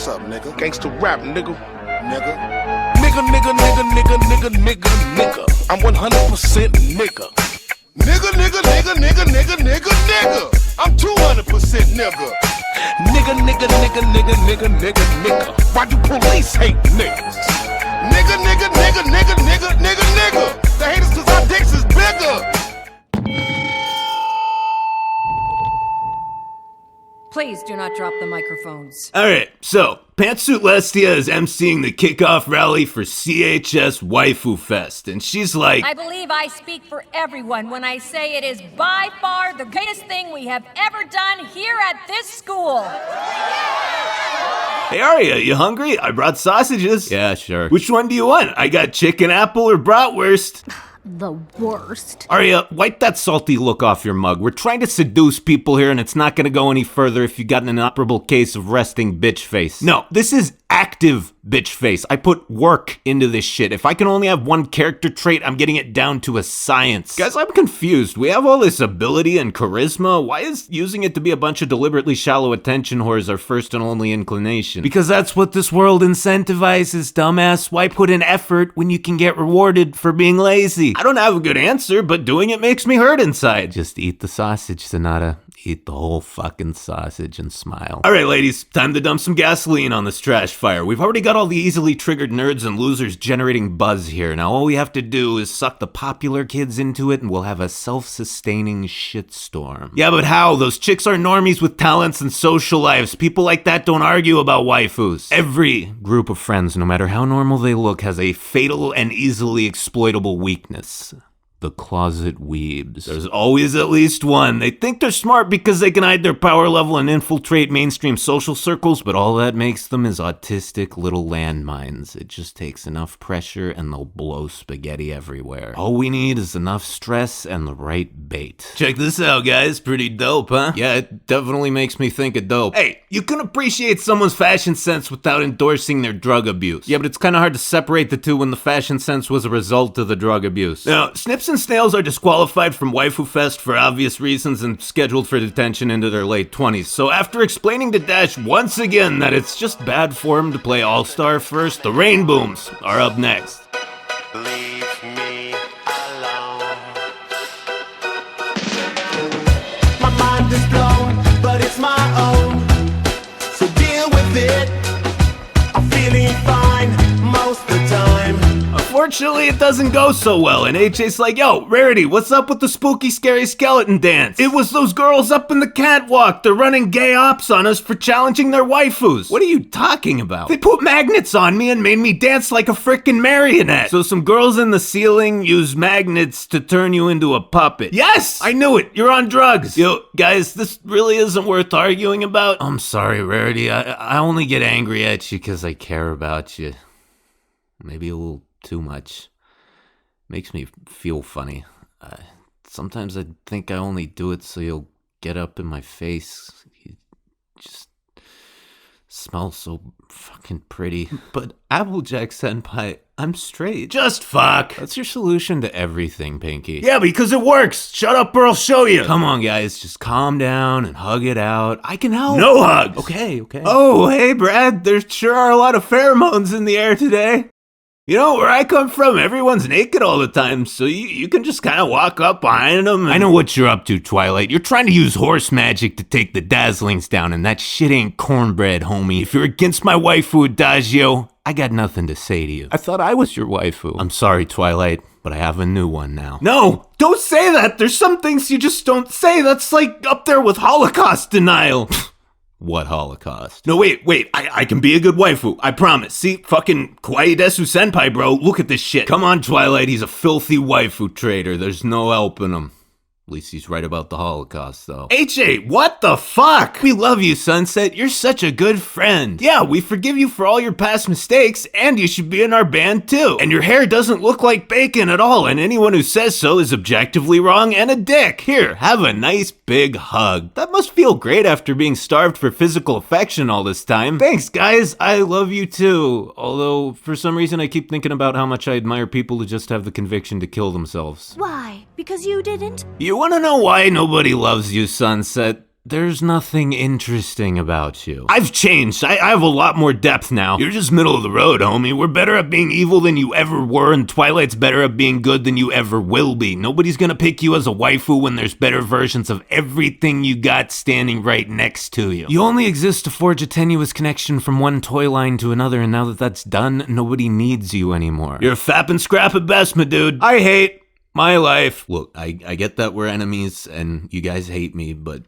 What's up, nigga? Gangsta rap, nigga. Nigga. Nigga. I'm 100% nigga. Nigga. I'm 200% nigga. Nigga. Why do police hate niggas? Nigga. They hate us cause our dicks is bigger. Please do not drop the microphones. Alright, so, Pantsuit Lestia is emceeing the kickoff rally for CHS Waifu Fest, and she's like, I believe I speak for everyone when I say it is by far the greatest thing we have ever done here at this school. Hey Arya, you hungry? I brought sausages. Yeah, sure. Which one do you want? I got chicken apple or bratwurst. The worst. Arya, wipe that salty look off your mug. We're trying to seduce people here, and it's not gonna go any further if you got an inoperable case of resting bitch face. No, this is active bitch face. I put work into this shit. If I can only have one character trait, I'm getting it down to a science. Guys, I'm confused. We have all this ability and charisma. Why is using it to be a bunch of deliberately shallow attention whores our first and only inclination? Because that's what this world incentivizes, dumbass. Why put in effort when you can get rewarded for being lazy? I don't have a good answer, but doing it makes me hurt inside. Just eat the sausage, Sonata. Eat the whole fucking sausage and smile. Alright ladies, time to dump some gasoline on this trash fire. We've already got all the easily triggered nerds and losers generating buzz here. Now all we have to do is suck the popular kids into it and we'll have a self-sustaining shitstorm. Yeah, but how? Those chicks are normies with talents and social lives. People like that don't argue about waifus. Every group of friends, no matter how normal they look, has a fatal and easily exploitable weakness. The closet weebs. There's always at least one. They think they're smart because they can hide their power level and infiltrate mainstream social circles, but all that makes them is autistic little landmines. It just takes enough pressure and they'll blow spaghetti everywhere. All we need is enough stress and the right bait. Check this out, guys. Pretty dope, huh? Yeah, it definitely makes me think of dope. Hey, you can appreciate someone's fashion sense without endorsing their drug abuse. Yeah, but it's kind of hard to separate the two when the fashion sense was a result of the drug abuse. Now, Snips and Snails are disqualified from Waifu Fest for obvious reasons and scheduled for detention into their late 20s. So after explaining to Dash once again that it's just bad form to play All-Star first, the Rainbooms are up next. Leave me alone. My mind is blown, but it's my own. So deal with it. I'm feeling fine most of the time. Unfortunately, it doesn't go so well, and AJ's like, yo, Rarity, what's up with the spooky, scary skeleton dance? It was those girls up in the catwalk. They're running gay ops on us for challenging their waifus. What are you talking about? They put magnets on me and made me dance like a frickin' marionette. So some girls in the ceiling use magnets to turn you into a puppet. Yes! I knew it. You're on drugs. Yo, guys, this really isn't worth arguing about. I'm sorry, Rarity. I only get angry at you because I care about you. Maybe a little too much. Makes me feel funny. Sometimes I think I only do it so you'll get up in my face. You just smell so fucking pretty. But Applejack Senpai, I'm straight. Just fuck. That's your solution to everything, Pinky. Yeah, because it works. Shut up or I'll show you. Come on, guys. Just calm down and hug it out. I can help. No hugs. Okay. Oh, hey, Brad. There sure are a lot of pheromones in the air today. You know, where I come from, everyone's naked all the time, so you can just kind of walk up behind them. I know what you're up to, Twilight. You're trying to use horse magic to take the dazzlings down, and that shit ain't cornbread, homie. If you're against my waifu, Adagio, I got nothing to say to you. I thought I was your waifu. I'm sorry, Twilight, but I have a new one now. No, don't say that. There's some things you just don't say. That's like up there with Holocaust denial. What Holocaust? No, wait, I can be a good waifu, I promise. See, fucking Kawaii Desu Senpai, bro, look at this shit. Come on, Twilight, he's a filthy waifu trader. There's no helping him. At least he's right about the Holocaust, though. HA, what the fuck? We love you, Sunset. You're such a good friend. Yeah, we forgive you for all your past mistakes, and you should be in our band, too. And your hair doesn't look like bacon at all, and anyone who says so is objectively wrong and a dick. Here, have a nice big hug. That must feel great after being starved for physical affection all this time. Thanks, guys. I love you, too. Although, for some reason, I keep thinking about how much I admire people who just have the conviction to kill themselves. Why? Because you didn't? You wanna know why nobody loves you, Sunset? there's nothing interesting about you. I've changed. I have a lot more depth now. You're just middle of the road, homie. We're better at being evil than you ever were, and Twilight's better at being good than you ever will be. Nobody's gonna pick you as a waifu when there's better versions of everything you got standing right next to you. You only exist to forge a tenuous connection from one toy line to another, and now that that's done, nobody needs you anymore. You're a fap and scrap at best, my dude. I hate my life. Look, I get that we're enemies, and you guys hate me, but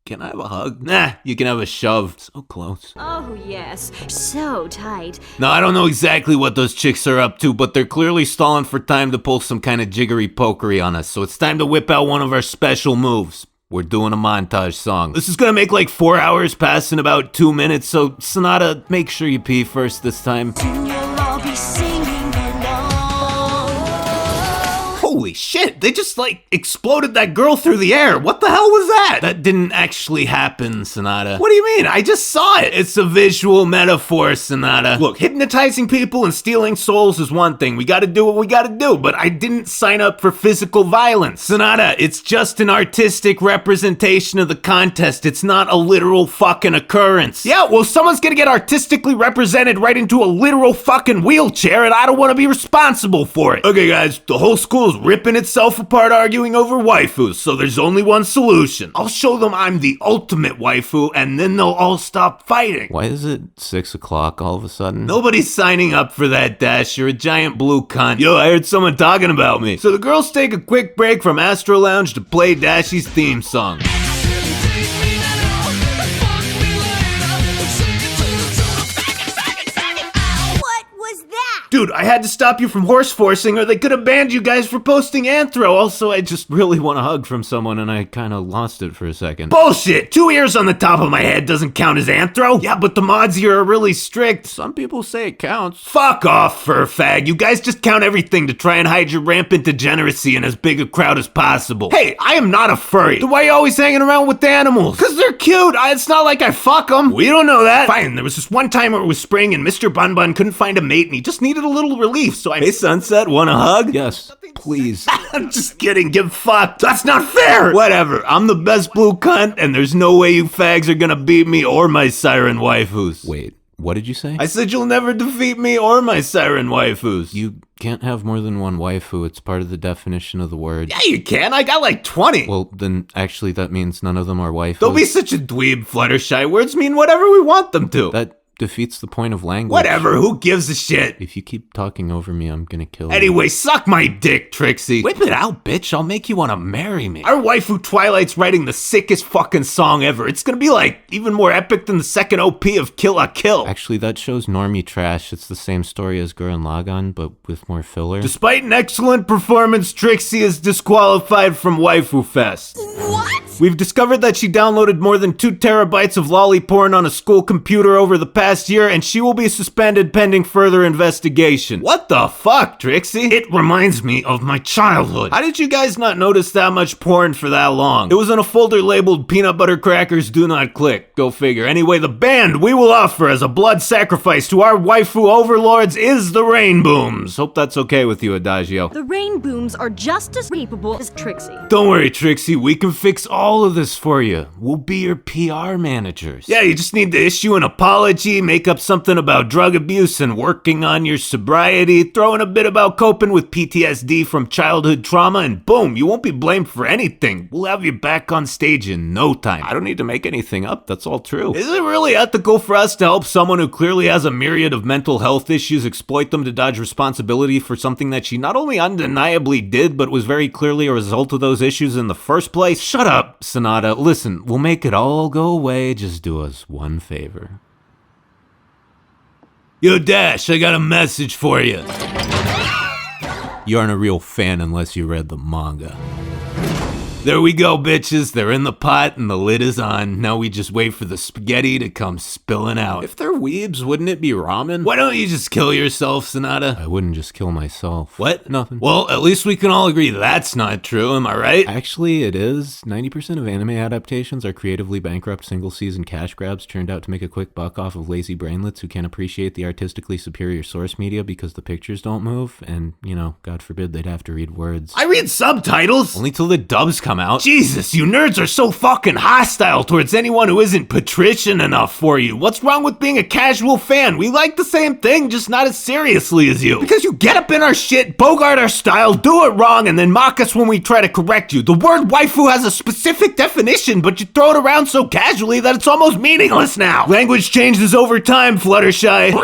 can I have a hug? Nah, you can have a shove. So close. Oh, yes. So tight. Now, I don't know exactly what those chicks are up to, but they're clearly stalling for time to pull some kind of jiggery pokery on us, so it's time to whip out one of our special moves. We're doing a montage song. This is gonna make like 4 hours pass in about 2 minutes, so Sonata, make sure you pee first this time. Holy shit, they just like exploded that girl through the air. What the hell was that? That didn't actually happen, Sonata. What do you mean? I just saw it. It's a visual metaphor, Sonata. Look, hypnotizing people and stealing souls is one thing. We gotta do what we gotta do, but I didn't sign up for physical violence. Sonata, it's just an artistic representation of the contest. It's not a literal fucking occurrence. Yeah, well, someone's gonna get artistically represented right into a literal fucking wheelchair, and I don't wanna be responsible for it. Okay, guys, the whole school's ripping itself apart arguing over waifus, so there's only one solution. I'll show them I'm the ultimate waifu, and then they'll all stop fighting. Why is it 6 o'clock all of a sudden? Nobody's signing up for that, Dash. You're a giant blue cunt. Yo, I heard someone talking about me. So the girls take a quick break from Astro Lounge to play Dashy's theme song. Dude, I had to stop you from horse forcing or they could have banned you guys for posting anthro. Also, I just really want a hug from someone and I kind of lost it for a second. Bullshit! 2 ears on the top of my head doesn't count as anthro. Yeah, but the mods here are really strict. Some people say it counts. Fuck off, fur fag. You guys just count everything to try and hide your rampant degeneracy in as big a crowd as possible. Hey, I am not a furry. Then why are you always hanging around with the animals? Cause they're cute. It's not like I fuck them. We don't know that. Fine, there was this one time where it was spring and Mr. Bun Bun couldn't find a mate and he just needed a little relief, so hey Sunset, want a hug? Yes, please. I'm just kidding, get fucked. That's not fair! Whatever, I'm the best blue cunt, and there's no way you fags are gonna beat me or my siren waifus. Wait, what did you say? I said you'll never defeat me or my siren waifus. You can't have more than one waifu, it's part of the definition of the word. Yeah, you can, I got like 20. Well, then actually that means none of them are waifus. Don't be such a dweeb, Fluttershy. Words mean whatever we want them to. That defeats the point of language. Whatever, who gives a shit? If you keep talking over me, I'm gonna kill you. Anyway, suck my dick, Trixie. Whip it out, bitch. I'll make you wanna marry me. Our waifu Twilight's writing the sickest fucking song ever. It's gonna be like even more epic than the second OP of Kill la Kill. Actually, that show's normie trash. It's the same story as Gurren Lagann, but with more filler. Despite an excellent performance, Trixie is disqualified from Waifu Fest. What? We've discovered that she downloaded more than 2 terabytes of lolly porn on a school computer over the past year, and she will be suspended pending further investigation. What the fuck, Trixie? It reminds me of my childhood. How did you guys not notice that much porn for that long? It was in a folder labeled Peanut Butter Crackers Do Not Click. Go figure. Anyway, the band we will offer as a blood sacrifice to our waifu overlords is the Rainbooms. Hope that's okay with you, Adagio. The Rainbooms are just as capable as Trixie. Don't worry, Trixie. We can fix all of this for you. We'll be your PR managers. Yeah, you just need to issue an apology, make up something about drug abuse and working on your sobriety, throw in a bit about coping with PTSD from childhood trauma, and boom, you won't be blamed for anything. We'll have you back on stage in no time. I don't need to make anything up, that's all true. Is it really ethical for us to help someone who clearly has a myriad of mental health issues exploit them to dodge responsibility for something that she not only undeniably did, but was very clearly a result of those issues in the first place? Shut up, Sonata. Listen, we'll make it all go away, just do us one favor. Yo, Dash, I got a message for you. You aren't a real fan unless you read the manga. There we go, bitches. They're in the pot and the lid is on. Now we just wait for the spaghetti to come spilling out. If they're weebs, wouldn't it be ramen? Why don't you just kill yourself, Sonata? I wouldn't just kill myself. What? Nothing. Well, at least we can all agree that's not true, am I right? Actually, it is. 90% of anime adaptations are creatively bankrupt single-season cash grabs turned out to make a quick buck off of lazy brainlets who can't appreciate the artistically superior source media because the pictures don't move, and, you know, God forbid they'd have to read words. I read subtitles! Only till the dubs come come out. Jesus, you nerds are so fucking hostile towards anyone who isn't patrician enough for you. What's wrong with being a casual fan? We like the same thing, just not as seriously as you. Because you get up in our shit, bogart our style, do it wrong, and then mock us when we try to correct you. The word waifu has a specific definition, but you throw it around so casually that it's almost meaningless now. Language changes over time, Fluttershy.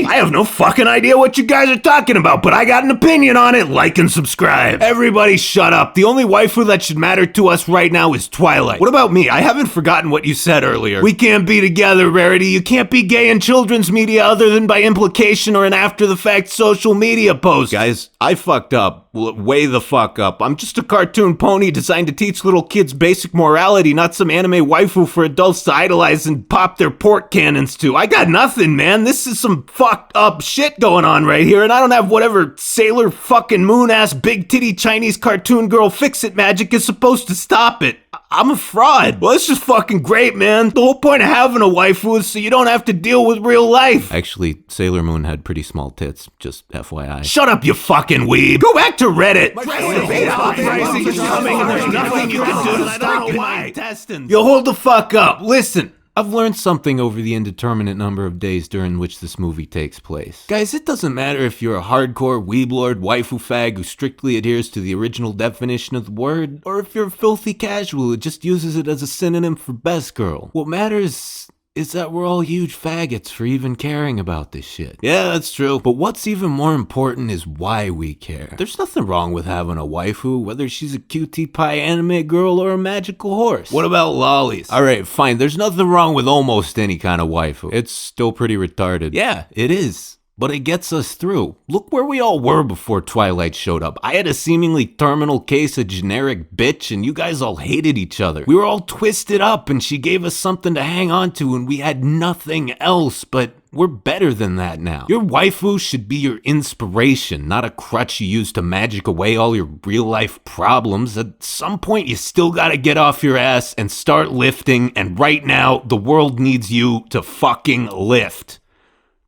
I have no fucking idea what you guys are talking about, but I got an opinion on it. Like and subscribe. Everybody shut up. The only waifu that should matter to us right now is Twilight. What about me? I haven't forgotten what you said earlier. We can't be together, Rarity. You can't be gay in children's media other than by implication or an after-the-fact social media post. Guys, I fucked up. Way the fuck up. I'm just a cartoon pony designed to teach little kids basic morality, not some anime waifu for adults to idolize and pop their pork cannons to. I got nothing, man. This is some fucked up shit going on right here, and I don't have whatever Sailor fucking Moon ass big titty Chinese cartoon girl fix-it magic is supposed to stop it. I'm a fraud. Well, it's just fucking great, man. The whole point of having a waifu is so you don't have to deal with real life. Actually, Sailor Moon had pretty small tits, just FYI. Shut up, you fucking weeb. Go back to Reddit. Pricing is coming and there's nothing you can do to stop my intestines. You hold the fuck up. Listen. I've learned something over the indeterminate number of days during which this movie takes place. Guys, it doesn't matter if you're a hardcore weeblord waifu fag who strictly adheres to the original definition of the word, or if you're a filthy casual who just uses it as a synonym for best girl. What matters is that we're all huge faggots for even caring about this shit. Yeah, that's true. But what's even more important is why we care. There's nothing wrong with having a waifu, whether she's a cutie pie anime girl or a magical horse. What about lollies? Alright, fine. There's nothing wrong with almost any kind of waifu. It's still pretty retarded. Yeah, it is. But it gets us through. Look where we all were before Twilight showed up. I had a seemingly terminal case of generic bitch and you guys all hated each other. We were all twisted up and she gave us something to hang on to and we had nothing else, but we're better than that now. Your waifu should be your inspiration, not a crutch you use to magic away all your real life problems. At some point you still gotta get off your ass and start lifting, and right now the world needs you to fucking lift.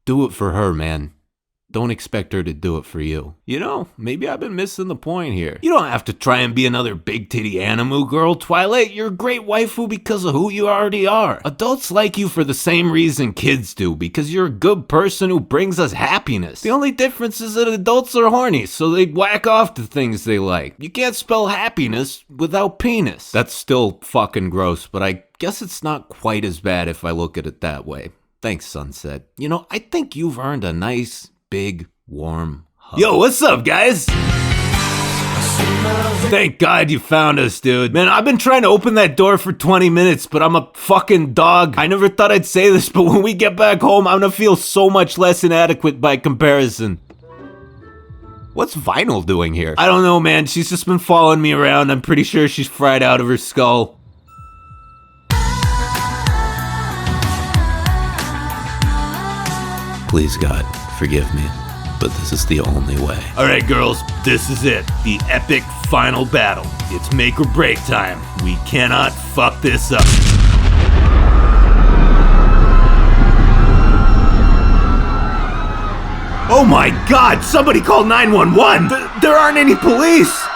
Do it for her, man. Don't expect her to do it for you. You know, maybe I've been missing the point here. You don't have to try and be another big titty animu girl, Twilight. You're a great waifu because of who you already are. Adults like you for the same reason kids do, because you're a good person who brings us happiness. The only difference is that adults are horny, so they whack off to things they like. You can't spell happiness without penis. That's still fucking gross, but I guess it's not quite as bad if I look at it that way. Thanks, Sunset. You know, I think you've earned a nice, big, warm hug. Yo, what's up, guys? Thank God you found us, dude. Man, I've been trying to open that door for 20 minutes, but I'm a fucking dog. I never thought I'd say this, but when we get back home, I'm gonna feel so much less inadequate by comparison. What's Vinyl doing here? I don't know, man. She's just been following me around. I'm pretty sure she's fried out of her skull. Please, God, forgive me, but this is the only way. All right, girls, this is it. The epic final battle. It's make or break time. We cannot fuck this up. Oh my God, somebody call 911. There aren't any police.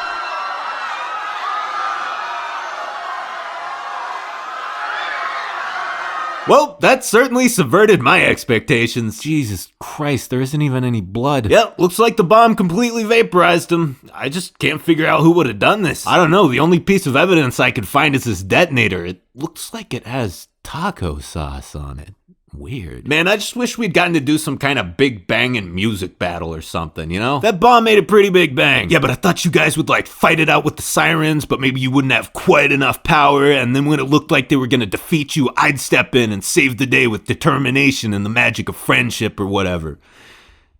Well, that certainly subverted my expectations. Jesus Christ, there isn't even any blood. Yep, looks like the bomb completely vaporized him. I just can't figure out who would have done this. I don't know, the only piece of evidence I could find is this detonator. It looks like it has taco sauce on it. Weird. Man, I just wish we'd gotten to do some kind of big banging music battle or something, you know? That bomb made a pretty big bang. Yeah, but I thought you guys would like fight it out with the sirens, but maybe you wouldn't have quite enough power, and then when it looked like they were gonna defeat you, I'd step in and save the day with determination and the magic of friendship or whatever.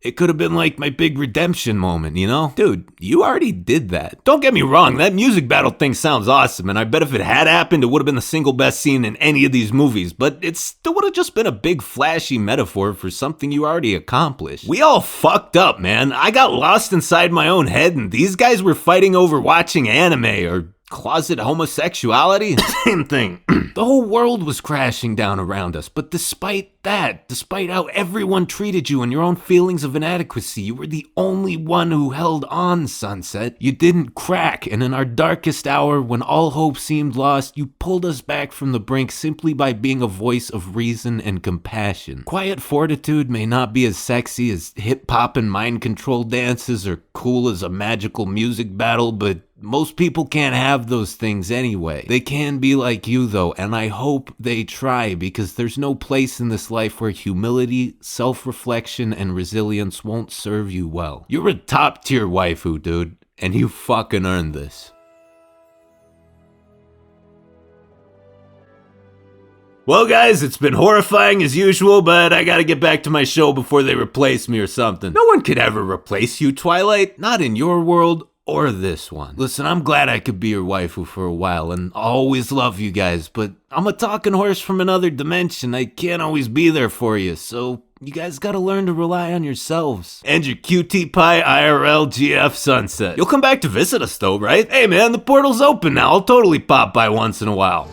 It could have been like my big redemption moment, you know? Dude, you already did that. Don't get me wrong, that music battle thing sounds awesome, and I bet if it had happened, it would have been the single best scene in any of these movies, but it still would have just been a big flashy metaphor for something you already accomplished. We all fucked up, man. I got lost inside my own head, and these guys were fighting over watching anime, or closet homosexuality? Same thing. The whole world was crashing down around us, but despite that, despite how everyone treated you and your own feelings of inadequacy, you were the only one who held on, Sunset. You didn't crack, and in our darkest hour, when all hope seemed lost, you pulled us back from the brink simply by being a voice of reason and compassion. Quiet fortitude may not be as sexy as hip-hop and mind-control dances or cool as a magical music battle, but most people can't have those things anyway. They can be like you though, and I hope they try, because there's no place in this life where humility, self-reflection, and resilience won't serve you well. You're a top-tier waifu, dude, and you fucking earned this. Well guys, it's been horrifying as usual, but I gotta get back to my show before they replace me or something. No one could ever replace you, Twilight. Not in your world or this one. Listen, I'm glad I could be your waifu for a while, and I'll always love you guys, but I'm a talking horse from another dimension. I can't always be there for you, so you guys gotta learn to rely on yourselves. And your QT Pie IRL GF Sunset. You'll come back to visit us though, right? Hey man, the portal's open now. I'll totally pop by once in a while.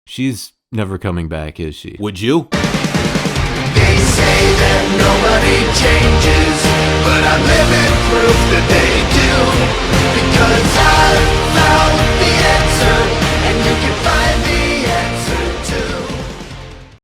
She's never coming back, is she? Would you? They say that nobody changes, but I'm living proof that they